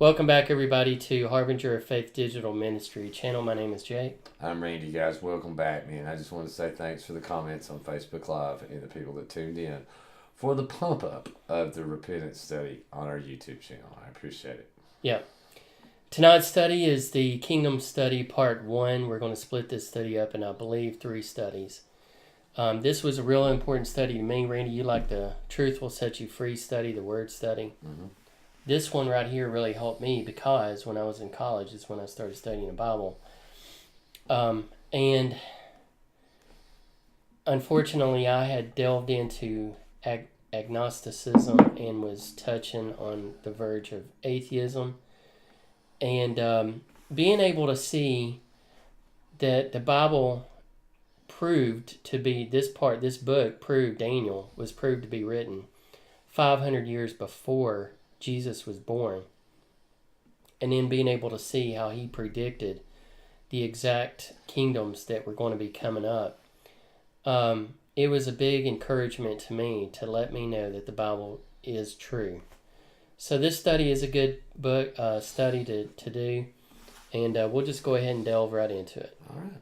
Welcome back, everybody, to Harbinger of Faith Digital Ministry channel. My name is Jay. I'm Randy, guys. Welcome back, man. I just want to say thanks for the comments on Facebook Live and the people that tuned in for the pump up of the repentance study on our YouTube channel. I appreciate it. Yeah. Tonight's study is the Kingdom Study Part 1. We're going to split this study up in, I believe, 3 studies. This was a real important study to me. Randy, you like the Truth Will Set You Free study, the Word study. Mm-hmm. This one right here really helped me because when I was in college is when I started studying the Bible. And unfortunately, I had delved into agnosticism and was touching on the verge of atheism. And being able to see that the Bible proved to be, this book proved, Daniel was proved to be written 500 years before Jesus was born. And then being able to see how he predicted the exact kingdoms that were going to be coming up. It was a big encouragement to me to let me know that the Bible is true. So this study is a good book study to do. And we'll just go ahead and delve right into it. All right.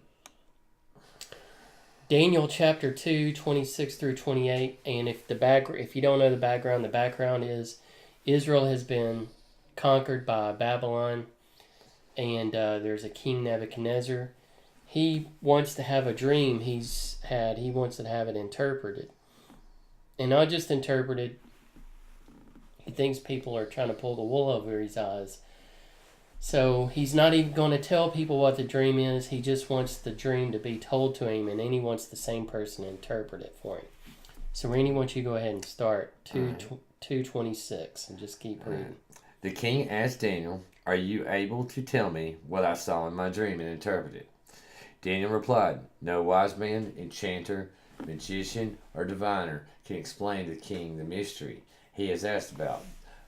Daniel chapter 2, 26 through 28. And if you don't know the background is Israel has been conquered by Babylon, and there's a king Nebuchadnezzar. He wants to have a dream he wants to have it interpreted. And not just interpreted, he thinks people are trying to pull the wool over his eyes. So he's not even going to tell people what the dream is. He just wants the dream to be told to him, and then he wants the same person to interpret it for him. So Randy, why don't you go ahead and start 2:26 and just keep reading. The king asked Daniel, "Are you able to tell me what I saw in my dream and interpret it?" Daniel replied, "No wise man, enchanter, magician, or diviner can explain to the king the mystery he has asked about.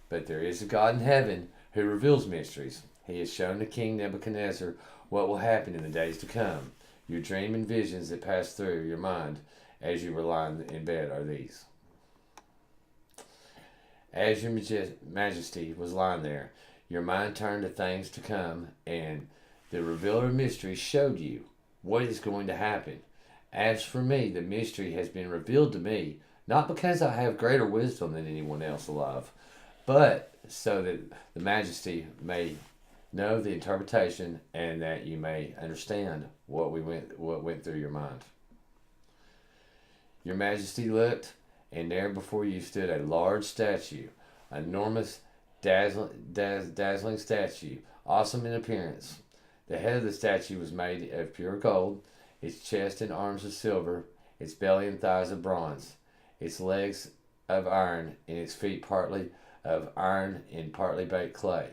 But there is a God in heaven who reveals mysteries. He has shown to King Nebuchadnezzar what will happen in the days to come. Your dream and visions that pass through your mind as you were lying in bed are these. As your majesty was lying there, your mind turned to things to come, and the revealer of mysteries showed you what is going to happen. As for me, the mystery has been revealed to me, not because I have greater wisdom than anyone else alive, but so that the majesty may know the interpretation and that you may understand what went through your mind. Your majesty looked, and there before you stood a large statue, an enormous, dazzling statue, awesome in appearance. The head of the statue was made of pure gold, its chest and arms of silver, its belly and thighs of bronze, its legs of iron, and its feet partly of iron and partly baked clay.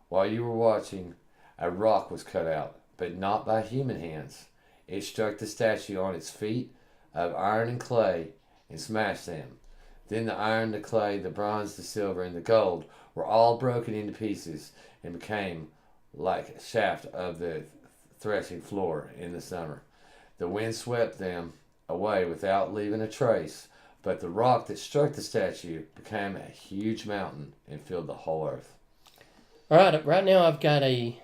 While you were watching, a rock was cut out, but not by human hands. It struck the statue on its feet of iron and clay and smashed them. Then the iron, the clay, the bronze, the silver, and the gold were all broken into pieces and became like a shaft of the threshing floor in the summer. The wind swept them away without leaving a trace, but the rock that struck the statue became a huge mountain and filled the whole earth. All right now I've got a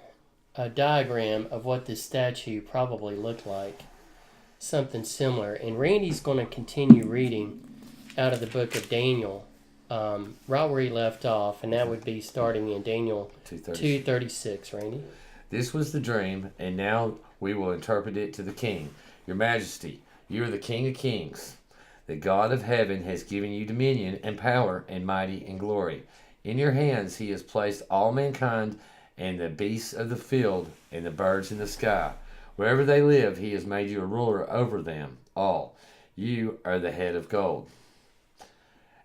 diagram of what this statue probably looked like. Something similar. And Randy's going to continue reading out of the book of Daniel, right where he left off, and that would be starting in Daniel 2:36. Randy? This was the dream, and now we will interpret it to the king. Your majesty, you are the king of kings. The God of heaven has given you dominion and power and mighty and glory. In your hands he has placed all mankind and the beasts of the field and the birds in the sky. Wherever they live, he has made you a ruler over them all. You are the head of gold.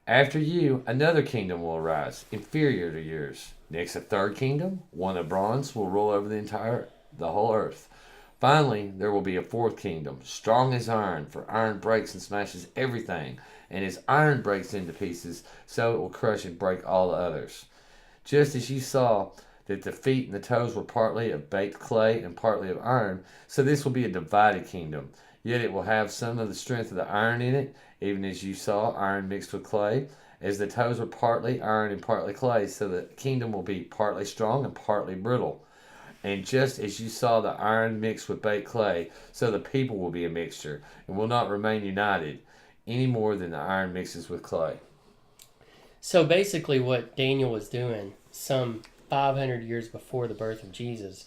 After you, another kingdom will arise, inferior to yours. Next, a third kingdom, one of bronze, will rule over the whole earth. Finally, there will be a fourth kingdom, strong as iron, for iron breaks and smashes everything, and as iron breaks into pieces, so it will crush and break all the others. Just as you saw that the feet and the toes were partly of baked clay and partly of iron, so this will be a divided kingdom. Yet it will have some of the strength of the iron in it, even as you saw iron mixed with clay, as the toes are partly iron and partly clay, so the kingdom will be partly strong and partly brittle. And just as you saw the iron mixed with baked clay, so the people will be a mixture and will not remain united any more than the iron mixes with clay. So basically, what Daniel was doing some 500 years before the birth of Jesus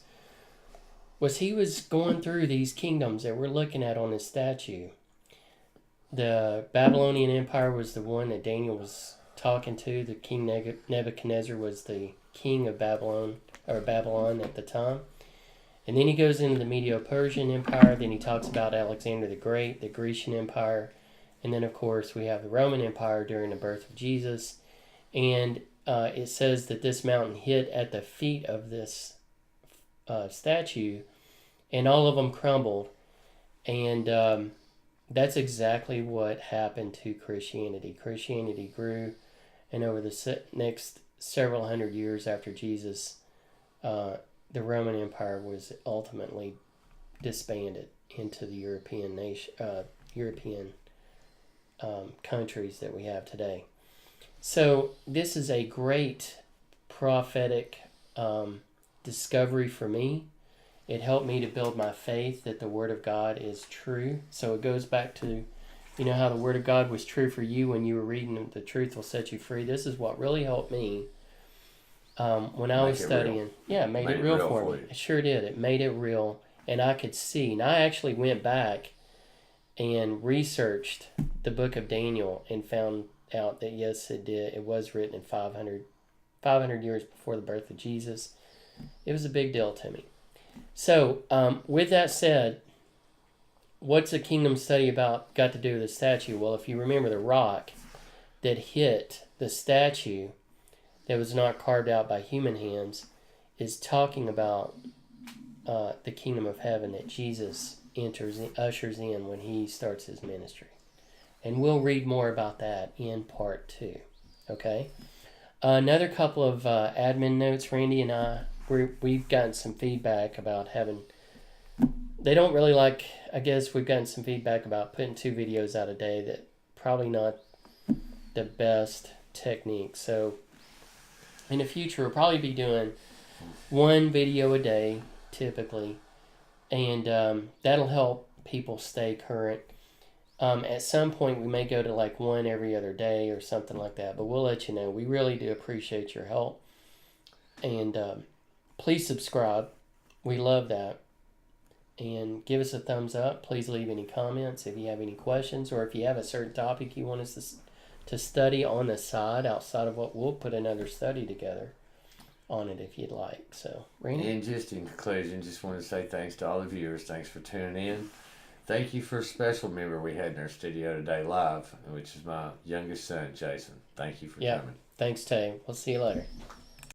was he was going through these kingdoms that we're looking at on this statue. The Babylonian Empire was the one that Daniel was talking to. The King Nebuchadnezzar was the king of Babylon at the time. And then he goes into the Medo-Persian Empire. Then he talks about Alexander the Great, the Grecian Empire. And then, of course, we have the Roman Empire during the birth of Jesus. And it says that this mountain hit at the feet of this statue, and all of them crumbled. And that's exactly what happened to Christianity. Christianity grew, and over the next several hundred years after Jesus, the Roman Empire was ultimately disbanded into the European countries that we have today. So this is a great prophetic discovery for me. It helped me to build my faith that the Word of God is true. So it goes back to, you know, how the Word of God was true for you when you were reading The Truth Will Set You Free. This is what really helped me when I was studying. Real. Yeah, it made it real for me. It sure did. It made it real. And I could see. And I actually went back and researched the book of Daniel and found out that, yes, it did. It was written in 500 years before the birth of Jesus. It was a big deal to me. So, with that said, what's a kingdom study got to do with the statue? Well, if you remember, the rock that hit the statue that was not carved out by human hands is talking about the kingdom of heaven that Jesus ushers in when he starts his ministry. And we'll read more about that in part 2. Okay? Another couple of admin notes. Randy and I, we've gotten some feedback about they don't really like, I guess we've gotten some feedback about putting 2 videos out a day. That probably not the best technique. So in the future, we'll probably be doing 1 video a day, typically. And that'll help people stay current. At some point, we may go to like 1 every other day or something like that. But we'll let you know. We really do appreciate your help. And please subscribe. We love that. And give us a thumbs up. Please leave any comments if you have any questions, or if you have a certain topic you want us to study on the side, outside of what we'll put another study together on it if you'd like. So, Randy? And just in conclusion, just want to say thanks to all the viewers. Thanks for tuning in. Thank you for a special member we had in our studio today live, which is my youngest son, Jason. Thank you for coming. Thanks, Tay. We'll see you later.